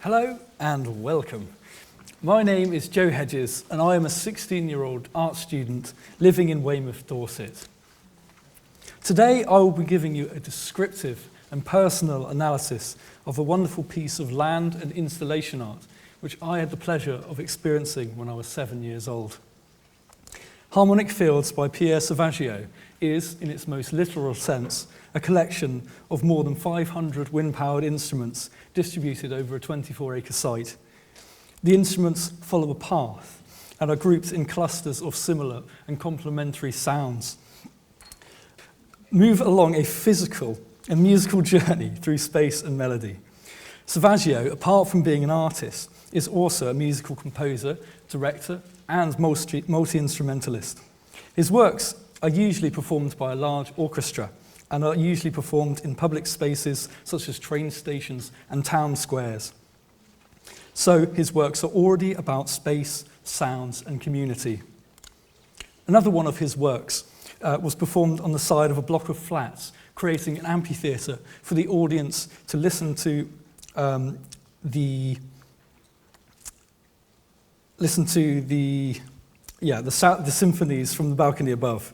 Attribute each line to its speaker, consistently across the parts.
Speaker 1: Hello and welcome. My name is Joe Hedges and I am a 16-year-old art student living in Weymouth, Dorset. Today I will be giving you a descriptive and personal analysis of a wonderful piece of land and installation art which I had the pleasure of experiencing when I was 7 years old. Harmonic Fields by Pierre Sauvageot is, in its most literal sense, a collection of more than 500 wind-powered instruments distributed over a 24-acre site. The instruments follow a path and are grouped in clusters of similar and complementary sounds. Move along a physical and musical journey through space and melody. Sauvageot, apart from being an artist, is also a musical composer, director, and multi-instrumentalist. His works are usually performed by a large orchestra and are usually performed in public spaces such as train stations and town squares. So his works are already about space, sounds, and community. Another one of his works was performed on the side of a block of flats, creating an amphitheatre for the audience to listen to the symphonies from the balcony above.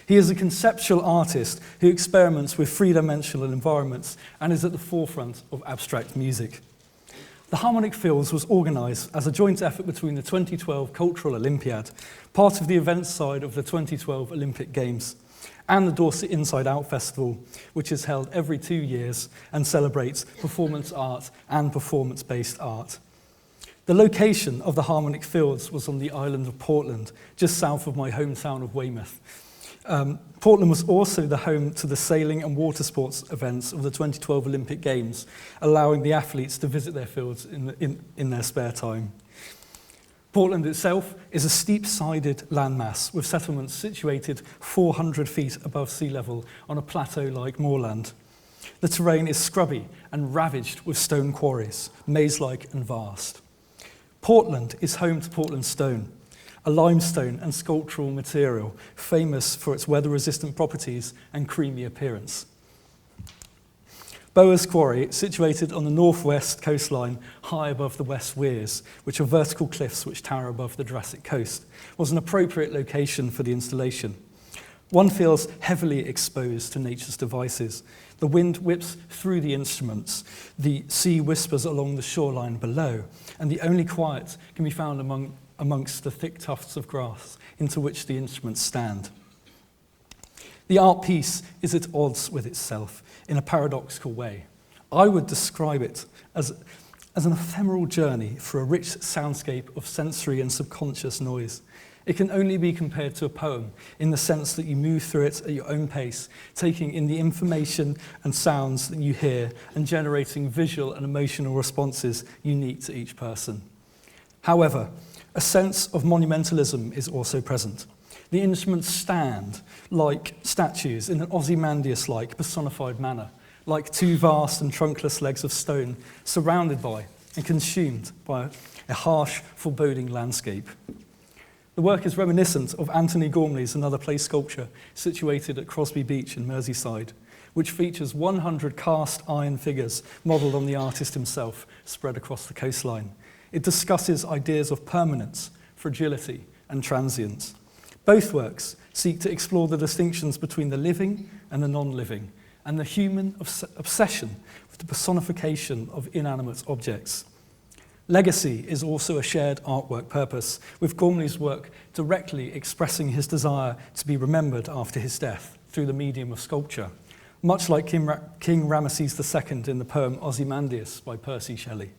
Speaker 1: He is a conceptual artist who experiments with three-dimensional environments and is at the forefront of abstract music. The Harmonic Fields was organised as a joint effort between the 2012 Cultural Olympiad, part of the events side of the 2012 Olympic Games, and the Dorset Inside Out Festival, which is held every 2 years and celebrates performance art and performance-based art. The location of the Harmonic Fields was on the island of Portland, just south of my hometown of Weymouth. Portland was also the home to the sailing and water sports events of the 2012 Olympic Games, allowing the athletes to visit their fields in their spare time. Portland itself is a steep-sided landmass with settlements situated 400 feet above sea level on a plateau-like moorland. The terrain is scrubby and ravaged with stone quarries, maze-like and vast. Portland is home to Portland stone, a limestone and sculptural material famous for its weather-resistant properties and creamy appearance. Boa's Quarry, situated on the northwest coastline high above the West Weirs, which are vertical cliffs which tower above the Jurassic coast, was an appropriate location for the installation. One feels heavily exposed to nature's devices. The wind whips through the instruments, the sea whispers along the shoreline below, and the only quiet can be found amongst the thick tufts of grass into which the instruments stand. The art piece is at odds with itself in a paradoxical way. I would describe it as an ephemeral journey through a rich soundscape of sensory and subconscious noise. It can only be compared to a poem in the sense that you move through it at your own pace, taking in the information and sounds that you hear and generating visual and emotional responses unique to each person. However, a sense of monumentalism is also present. The instruments stand like statues in an Ozymandias-like personified manner, like two vast and trunkless legs of stone surrounded by and consumed by a harsh, foreboding landscape. The work is reminiscent of Anthony Gormley's Another Place sculpture situated at Crosby Beach in Merseyside, which features 100 cast iron figures modelled on the artist himself spread across the coastline. It discusses ideas of permanence, fragility, and transience. Both works seek to explore the distinctions between the living and the non-living, and the human obsession with the personification of inanimate objects. Legacy is also a shared artwork purpose, with Gormley's work directly expressing his desire to be remembered after his death through the medium of sculpture, much like King Ramesses II in the poem Ozymandias by Percy Shelley.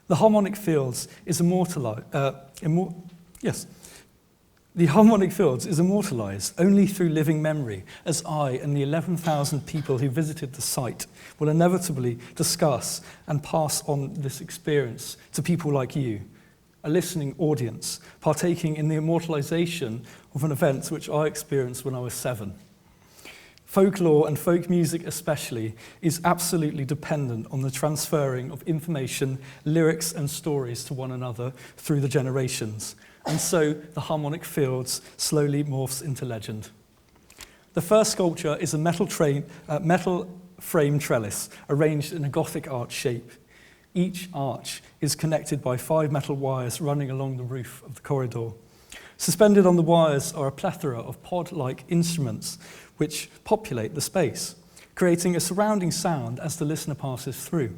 Speaker 1: The Harmonic Fields is immortalized only through living memory, as I and the 11,000 people who visited the site will inevitably discuss and pass on this experience to people like you, a listening audience, partaking in the immortalization of an event which I experienced when I was 7. Folklore and folk music especially is absolutely dependent on the transferring of information, lyrics and stories to one another through the generations. And so the Harmonic Fields slowly morphs into legend. The first sculpture is a metal frame trellis arranged in a Gothic art shape. Each arch is connected by 5 metal wires running along the roof of the corridor. Suspended on the wires are a plethora of pod-like instruments which populate the space, creating a surrounding sound as the listener passes through.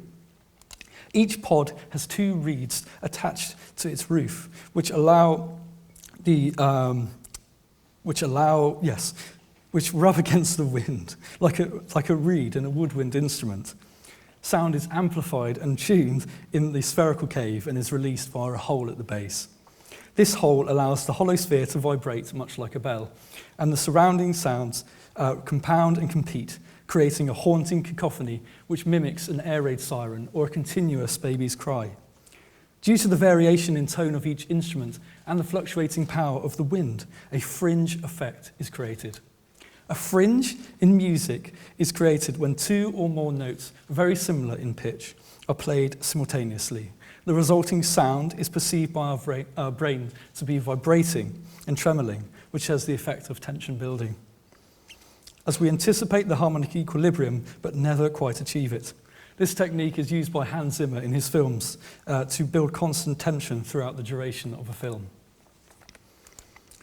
Speaker 1: Each pod has 2 reeds attached to its roof, which rub against the wind, like a reed in a woodwind instrument. Sound is amplified and tuned in the spherical cave and is released via a hole at the base. This hole allows the hollow sphere to vibrate much like a bell, and the surrounding sounds compound and compete, creating a haunting cacophony which mimics an air raid siren or a continuous baby's cry. Due to the variation in tone of each instrument and the fluctuating power of the wind, a fringe effect is created. A fringe in music is created when 2 or more notes, very similar in pitch, are played simultaneously. The resulting sound is perceived by our brain to be vibrating and tremoling, which has the effect of tension building, as we anticipate the harmonic equilibrium but never quite achieve it. This technique is used by Hans Zimmer in his films to build constant tension throughout the duration of a film.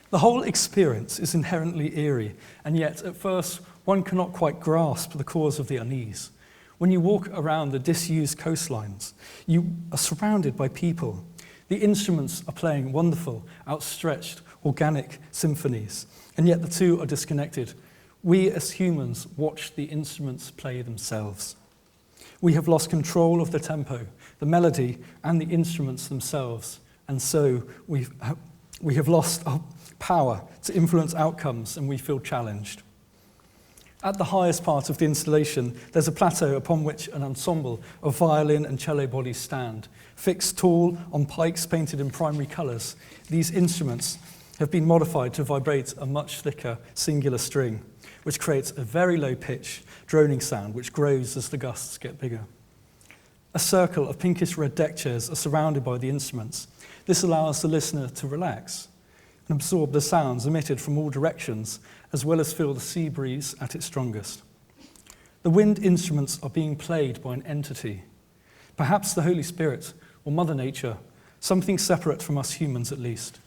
Speaker 1: The whole experience is inherently eerie, and yet at first one cannot quite grasp the cause of the unease. When you walk around the disused coastlines, you are surrounded by people. The instruments are playing wonderful, outstretched, organic symphonies, and yet the two are disconnected. We as humans watch the instruments play themselves. We have lost control of the tempo, the melody, and the instruments themselves, and so we have lost our power to influence outcomes, and we feel challenged. At the highest part of the installation, there's a plateau upon which an ensemble of violin and cello bodies stand. Fixed tall on pikes painted in primary colours, these instruments have been modified to vibrate a much thicker singular string, which creates a very low pitch, droning sound which grows as the gusts get bigger. A circle of pinkish red deck chairs are surrounded by the instruments. This allows the listener to relax and absorb the sounds emitted from all directions, as well as feel the sea breeze at its strongest. The wind instruments are being played by an entity, perhaps the Holy Spirit or Mother Nature, something separate from us humans at least.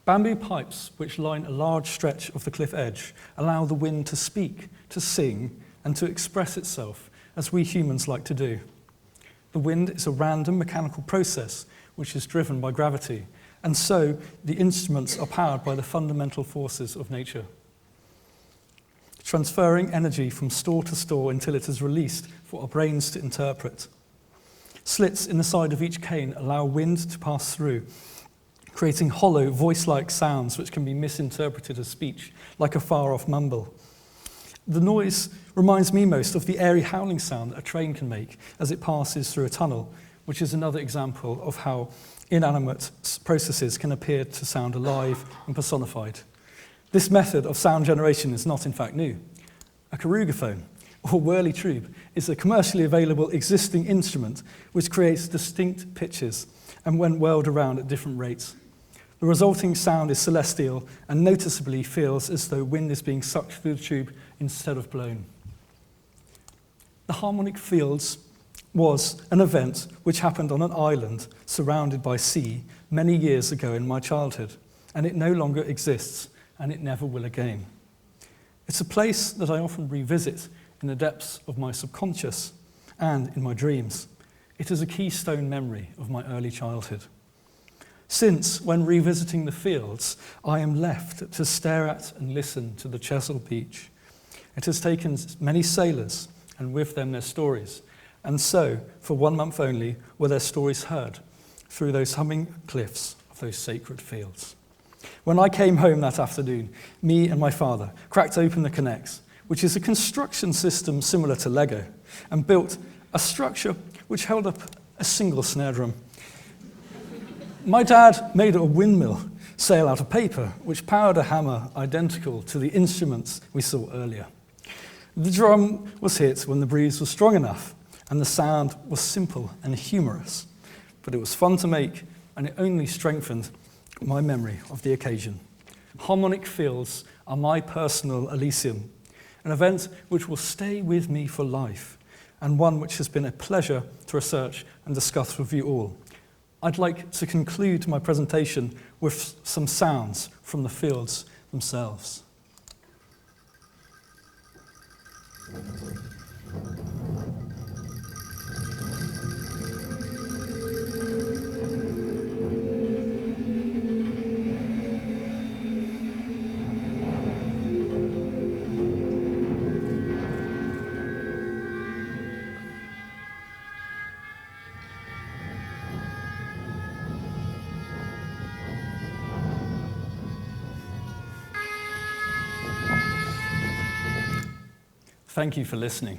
Speaker 1: Bamboo pipes, which line a large stretch of the cliff edge, allow the wind to speak, to sing, and to express itself, as we humans like to do. The wind is a random mechanical process which is driven by gravity, and so the instruments are powered by the fundamental forces of nature, transferring energy from store to store until it is released for our brains to interpret. Slits in the side of each cane allow wind to pass through, creating hollow, voice-like sounds which can be misinterpreted as speech, like a far-off mumble. The noise reminds me most of the airy howling sound a train can make as it passes through a tunnel, which is another example of how inanimate processes can appear to sound alive and personified. This method of sound generation is not in fact new. A carugaphone, or whirly tube, is a commercially available existing instrument which creates distinct pitches and when whirled around at different rates. The resulting sound is celestial and noticeably feels as though wind is being sucked through the tube instead of blown. The harmonic fields was an event which happened on an island surrounded by sea many years ago in my childhood, and it no longer exists, and it never will again. It's a place that I often revisit in the depths of my subconscious and in my dreams. It is a keystone memory of my early childhood. Since, when revisiting the fields, I am left to stare at and listen to the Chesil beach. It has taken many sailors, and with them their stories, and so, for 1 month only, were their stories heard through those humming cliffs of those sacred fields. When I came home that afternoon, me and my father cracked open the Connex, which is a construction system similar to Lego, and built a structure which held up a single snare drum. My dad made a windmill sail out of paper, which powered a hammer identical to the instruments we saw earlier. The drum was hit when the breeze was strong enough, and the sound was simple and humorous, but it was fun to make, and it only strengthened my memory of the occasion. Harmonic fields are my personal Elysium, an event which will stay with me for life, and one which has been a pleasure to research and discuss with you all. I'd like to conclude my presentation with some sounds from the fields themselves. Thank you for listening.